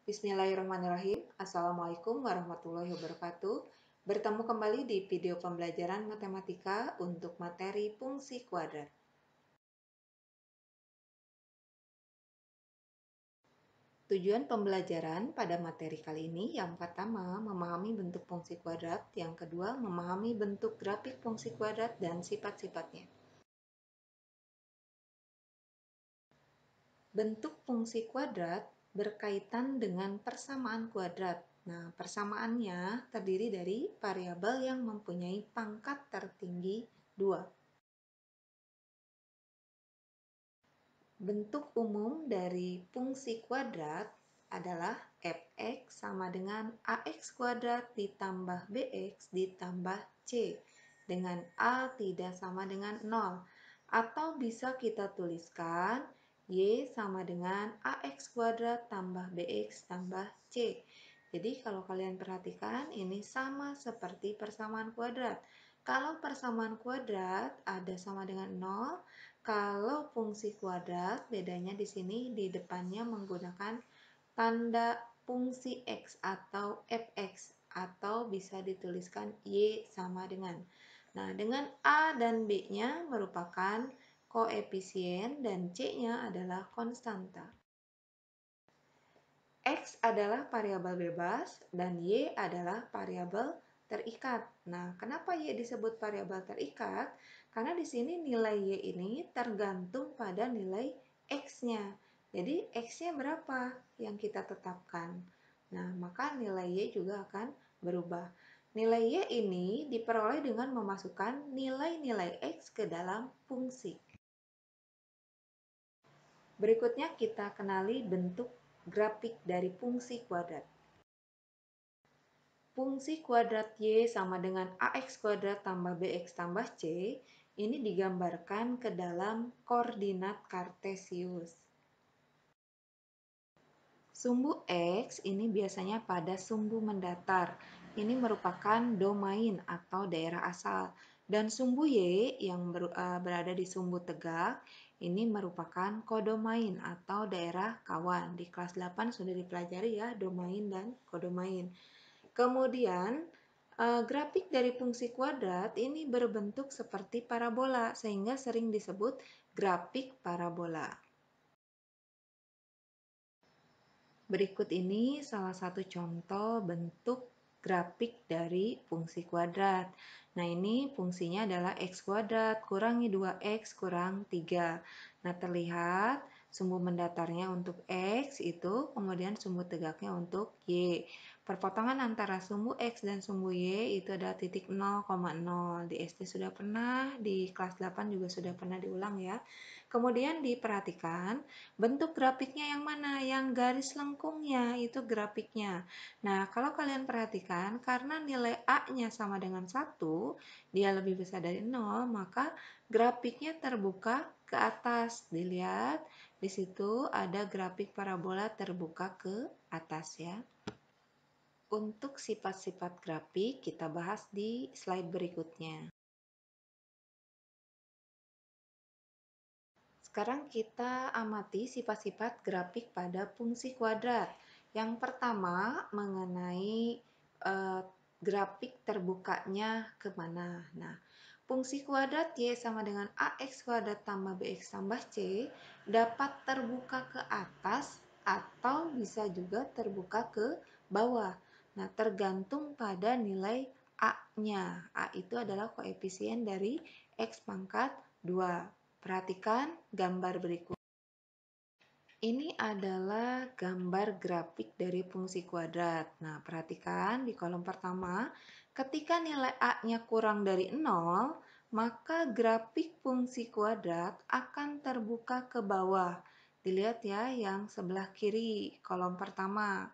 Bismillahirrahmanirrahim. Assalamualaikum warahmatullahi wabarakatuh. Bertemu kembali di video pembelajaran matematika untuk materi fungsi kuadrat. Tujuan pembelajaran pada materi kali ini yang pertama, memahami bentuk fungsi kuadrat. Yang kedua, memahami bentuk grafik fungsi kuadrat dan sifat-sifatnya. Bentuk fungsi kuadrat berkaitan dengan persamaan kuadrat. Nah, persamaannya terdiri dari variabel yang mempunyai pangkat tertinggi 2. Bentuk umum dari fungsi kuadrat adalah f(x) sama dengan ax kuadrat ditambah bx ditambah c dengan a tidak sama dengan 0. Atau bisa kita tuliskan y sama dengan ax kuadrat tambah bx tambah c. Jadi kalau kalian perhatikan ini sama seperti persamaan kuadrat. Kalau persamaan kuadrat ada sama dengan 0, kalau fungsi kuadrat bedanya di sini di depannya menggunakan tanda fungsi x atau fx atau bisa dituliskan y sama dengan. Nah, dengan a dan b-nya merupakan koefisien dan c-nya adalah konstanta. X adalah variabel bebas dan Y adalah variabel terikat. Nah, kenapa Y disebut variabel terikat? Karena di sini nilai Y ini tergantung pada nilai X-nya. Jadi, X-nya berapa yang kita tetapkan? Nah, maka nilai Y juga akan berubah. Nilai Y ini diperoleh dengan memasukkan nilai-nilai X ke dalam fungsi. Berikutnya kita kenali bentuk grafik dari fungsi kuadrat. Fungsi kuadrat Y sama dengan ax kuadrat tambah bx tambah c ini digambarkan ke dalam koordinat kartesius. Sumbu X ini biasanya pada sumbu mendatar. Ini merupakan domain atau daerah asal. Dan sumbu Y yang berada di sumbu tegak ini merupakan kodomain atau daerah kawan. Di kelas 8 sudah dipelajari ya domain dan kodomain. Kemudian grafik dari fungsi kuadrat ini berbentuk seperti parabola sehingga sering disebut grafik parabola. Berikut ini salah satu contoh bentuk grafik dari fungsi kuadrat. Nah, ini fungsinya adalah x kuadrat kurangi 2x kurang 3. Nah, terlihat sumbu mendatarnya untuk x itu, kemudian sumbu tegaknya untuk y. Perpotongan antara sumbu x dan sumbu y itu adalah titik 0,0. Di SD sudah pernah, di kelas 8 juga sudah pernah diulang ya. Kemudian diperhatikan bentuk grafiknya yang mana? Yang garis lengkungnya itu grafiknya. Nah, kalau kalian perhatikan, karena nilai A-nya sama dengan 1, dia lebih besar dari 0, maka grafiknya terbuka ke atas. Dilihat, di situ ada grafik parabola terbuka ke atas ya. Untuk sifat-sifat grafik kita bahas di slide berikutnya. Sekarang kita amati sifat-sifat grafik pada fungsi kuadrat. Yang pertama mengenai grafik terbukanya kemana. Nah, fungsi kuadrat Y sama dengan AX kuadrat tambah BX tambah C dapat terbuka ke atas atau bisa juga terbuka ke bawah. Nah, tergantung pada nilai A-nya. A itu adalah koefisien dari X pangkat 2. Perhatikan gambar berikut. Ini adalah gambar grafik dari fungsi kuadrat. Nah, perhatikan di kolom pertama, ketika nilai A-nya kurang dari 0, maka grafik fungsi kuadrat akan terbuka ke bawah. Dilihat ya, yang sebelah kiri, kolom pertama.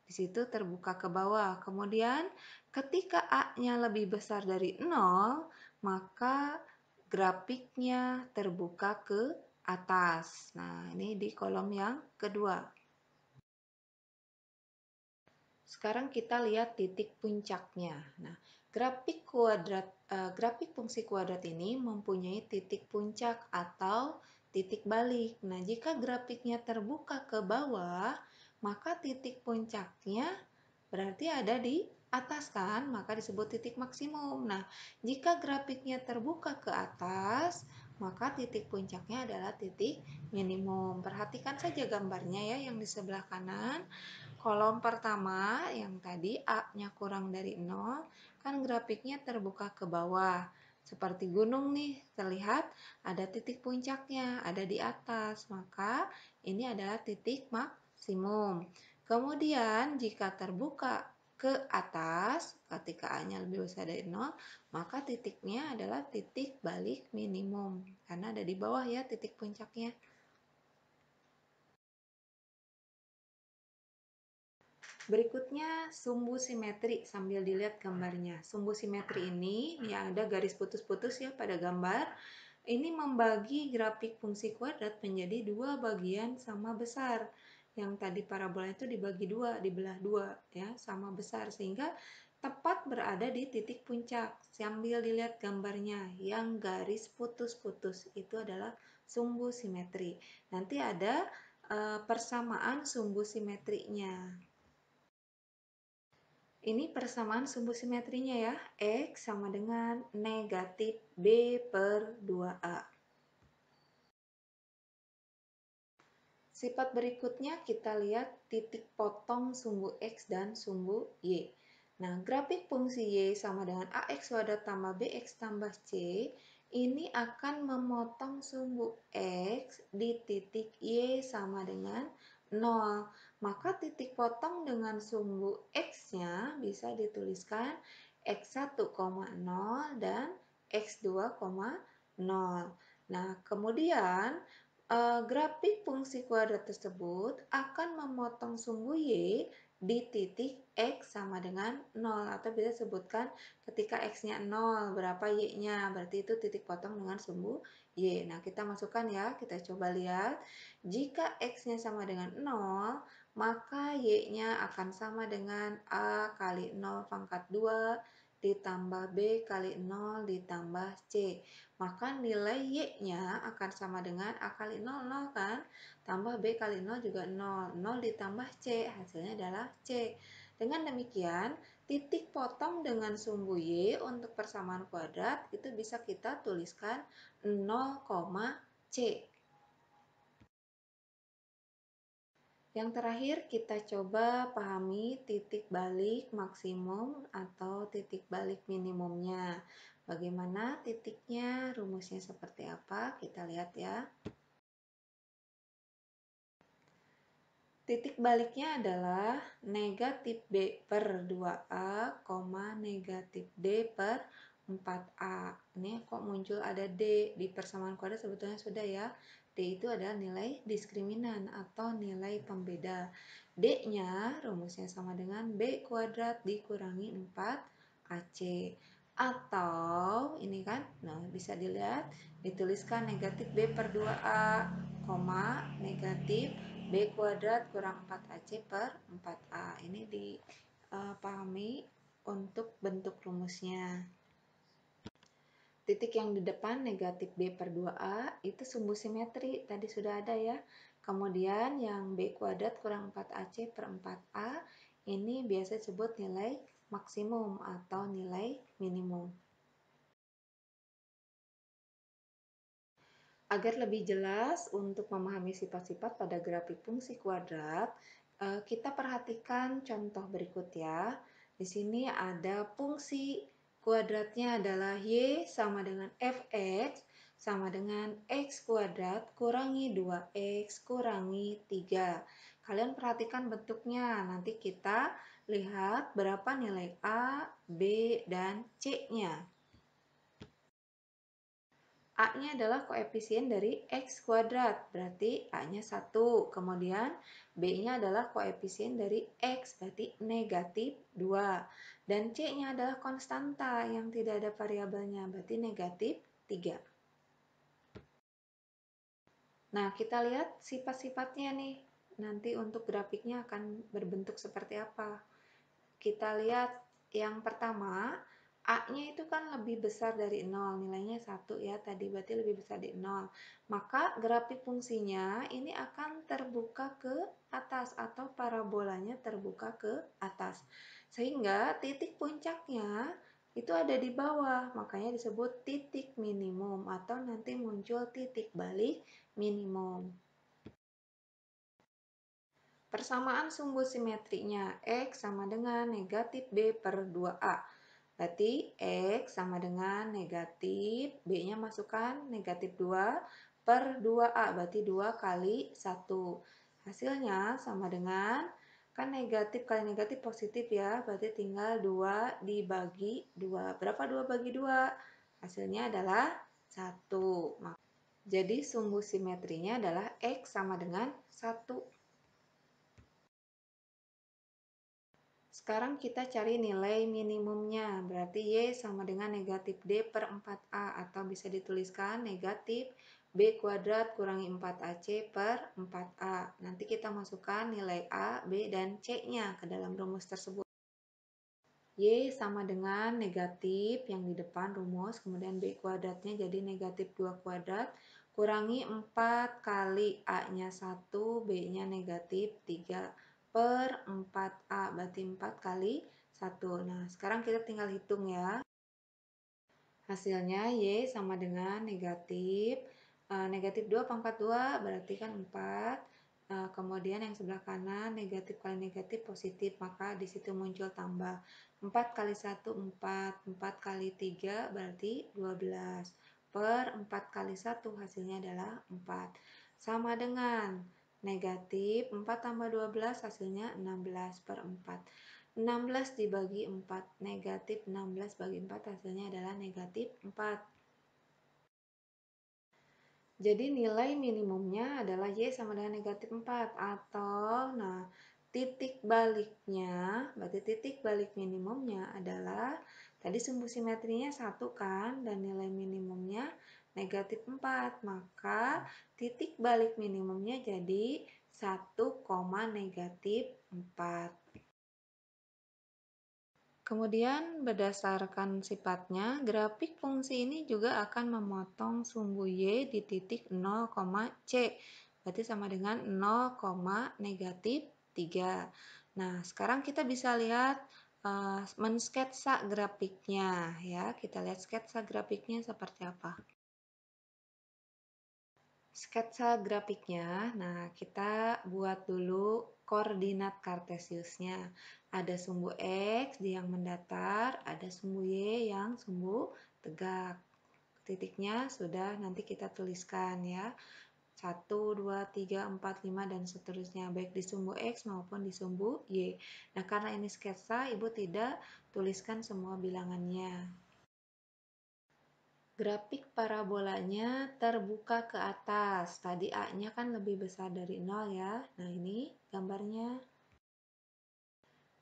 Di situ terbuka ke bawah. Kemudian, ketika A-nya lebih besar dari 0, maka grafiknya terbuka ke atas. Nah, ini di kolom yang kedua. Sekarang kita lihat titik puncaknya. Nah, grafik fungsi kuadrat ini mempunyai titik puncak atau titik balik. Nah, jika grafiknya terbuka ke bawah, maka titik puncaknya berarti ada di atas kan, maka disebut titik maksimum. Nah, jika grafiknya terbuka ke atas, maka titik puncaknya adalah titik minimum. Perhatikan saja gambarnya ya yang di sebelah kanan. Kolom pertama yang tadi A-nya kurang dari 0, kan grafiknya terbuka ke bawah. Seperti gunung nih, terlihat ada titik puncaknya, ada di atas. Maka ini adalah titik maksimum. Kemudian jika terbuka ke atas, ketika A-nya lebih besar dari 0, maka titiknya adalah titik balik minimum. Karena ada di bawah ya titik puncaknya. Berikutnya sumbu simetri, sambil dilihat gambarnya. Sumbu simetri ini yang ada garis putus-putus ya pada gambar. Ini membagi grafik fungsi kuadrat menjadi dua bagian sama besar. Yang tadi parabola itu dibagi dua, dibelah dua ya, sama besar sehingga tepat berada di titik puncak. Sambil dilihat gambarnya, yang garis putus-putus itu adalah sumbu simetri. Nanti ada persamaan sumbu simetrinya. Ini persamaan sumbu simetrinya ya. X sama dengan negatif B per 2A. Sifat berikutnya kita lihat titik potong sumbu X dan sumbu Y. Nah, grafik fungsi Y sama dengan AX kuadrat tambah BX tambah C ini akan memotong sumbu X di titik Y sama dengan 0. Maka titik potong dengan sumbu X-nya bisa dituliskan X1, 0 dan X2, 0. Nah, kemudian grafik fungsi kuadrat tersebut akan memotong sumbu Y di titik X sama dengan 0 atau bisa sebutkan ketika X-nya 0 berapa Y-nya, berarti itu titik potong dengan sumbu Y. Nah, kita masukkan ya, kita coba lihat. Jika X-nya sama dengan 0, maka Y-nya akan sama dengan A kali 0 pangkat 2 ditambah B kali 0 ditambah C. Maka nilai Y-nya akan sama dengan A kali 0, 0 kan? Tambah B kali 0 juga 0. 0 ditambah C, hasilnya adalah C. Dengan demikian, titik potong dengan sumbu Y untuk persamaan kuadrat itu bisa kita tuliskan 0, C. Yang terakhir kita coba pahami titik balik maksimum atau titik balik minimumnya. Bagaimana titiknya, rumusnya seperti apa? Kita lihat ya. Titik baliknya adalah negatif B per 2A, negatif D per 4A. Ini kok muncul ada D di persamaan kuadrat, sebetulnya sudah ya. D itu adalah nilai diskriminan atau nilai pembeda. D-nya rumusnya sama dengan B kuadrat dikurangi 4AC. Atau ini kan, nah bisa dilihat dituliskan negatif B per 2A, negatif B kuadrat kurang 4AC per 4A. Ini dipahami untuk bentuk rumusnya. Titik yang di depan negatif B per 2A itu sumbu simetri, tadi sudah ada ya. Kemudian yang B kuadrat kurang 4AC per 4A ini biasa disebut nilai maksimum atau nilai minimum. Agar lebih jelas untuk memahami sifat-sifat pada grafik fungsi kuadrat, kita perhatikan contoh berikut ya. Di sini ada fungsi kuadratnya adalah Y sama dengan Fx sama dengan X kuadrat kurangi 2X kurangi 3. Kalian perhatikan bentuknya, nanti kita lihat berapa nilai A, B, dan C-nya. A-nya adalah koefisien dari X kuadrat, berarti A-nya 1. Kemudian B-nya adalah koefisien dari X, berarti negatif 2. Dan C-nya adalah konstanta yang tidak ada variabelnya, berarti negatif 3. Nah, kita lihat sifat-sifatnya nih. Nanti untuk grafiknya akan berbentuk seperti apa. Kita lihat yang pertama, A-nya itu kan lebih besar dari 0, nilainya 1 ya, tadi berarti lebih besar dari 0. Maka grafik fungsinya ini akan terbuka ke atas atau parabolanya terbuka ke atas. Sehingga titik puncaknya itu ada di bawah, makanya disebut titik minimum atau nanti muncul titik balik minimum. Persamaan sumbu simetrinya X sama dengan negatif B per 2A. Berarti X sama dengan negatif, B-nya masukkan negatif 2 per 2A, berarti 2 kali 1. Hasilnya sama dengan, kan negatif kali negatif positif ya, berarti tinggal 2 dibagi 2. Berapa 2 bagi 2? Hasilnya adalah 1. Jadi sumbu simetrinya adalah X sama dengan 1. Sekarang kita cari nilai minimumnya, berarti Y sama dengan negatif D per 4A, atau bisa dituliskan negatif B kuadrat kurangi 4AC per 4A. Nanti kita masukkan nilai A, B, dan C-nya ke dalam rumus tersebut. Y sama dengan negatif yang di depan rumus, kemudian B kuadratnya jadi negatif 2 kuadrat, kurangi 4 kali A-nya 1, B-nya negatif 3 per 4A, berarti 4 kali 1. Nah, sekarang kita tinggal hitung ya. Hasilnya Y sama dengan negatif, negatif 2 pangkat 2 berarti kan 4. Kemudian yang sebelah kanan negatif kali negatif positif, maka di situ muncul tambah. 4 kali 1 4, 4 kali 3 berarti 12. Per 4 kali 1 hasilnya adalah 4. Sama dengan negatif 4 tambah 12 hasilnya 16 per 4. 16 dibagi 4, negatif 16 bagi 4 hasilnya adalah negatif 4. Jadi nilai minimumnya adalah Y sama dengan negatif 4, atau nah titik baliknya, berarti titik balik minimumnya adalah tadi sumbu simetrinya 1 kan, dan nilai minimumnya negatif 4, maka titik balik minimumnya jadi 1, negatif 4. Kemudian berdasarkan sifatnya, grafik fungsi ini juga akan memotong sumbu Y di titik 0, C. Berarti sama dengan 0, negatif 3. Nah, sekarang kita bisa lihat mensketsa grafiknya ya. Kita lihat sketsa grafiknya seperti apa. Sketsa grafiknya, nah kita buat dulu koordinat kartesiusnya. Ada sumbu X yang mendatar, ada sumbu Y yang sumbu tegak. Titiknya sudah nanti kita tuliskan ya. 1, 2, 3, 4, 5, dan seterusnya. Baik di sumbu X maupun di sumbu Y. Nah, karena ini sketsa, Ibu tidak tuliskan semua bilangannya. Grafik parabolanya terbuka ke atas. Tadi A-nya kan lebih besar dari 0 ya. Nah, ini gambarnya.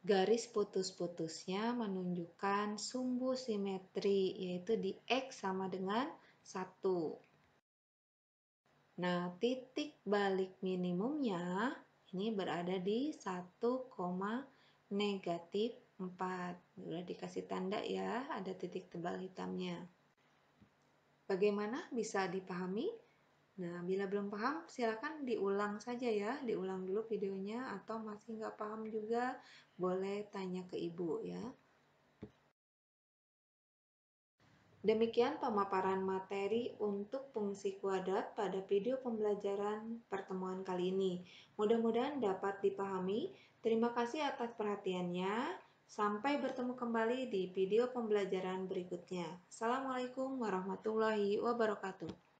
Garis putus-putusnya menunjukkan sumbu simetri, yaitu di X sama dengan 1. Nah, titik balik minimumnya ini berada di 1, negatif 4. Sudah dikasih tanda ya, ada titik tebal hitamnya. Bagaimana bisa dipahami? Nah, bila belum paham, silakan diulang saja ya. Diulang dulu videonya, atau masih nggak paham juga, boleh tanya ke ibu ya. Demikian pemaparan materi untuk fungsi kuadrat pada video pembelajaran pertemuan kali ini. Mudah-mudahan dapat dipahami. Terima kasih atas perhatiannya. Sampai bertemu kembali di video pembelajaran berikutnya. Assalamualaikum warahmatullahi wabarakatuh.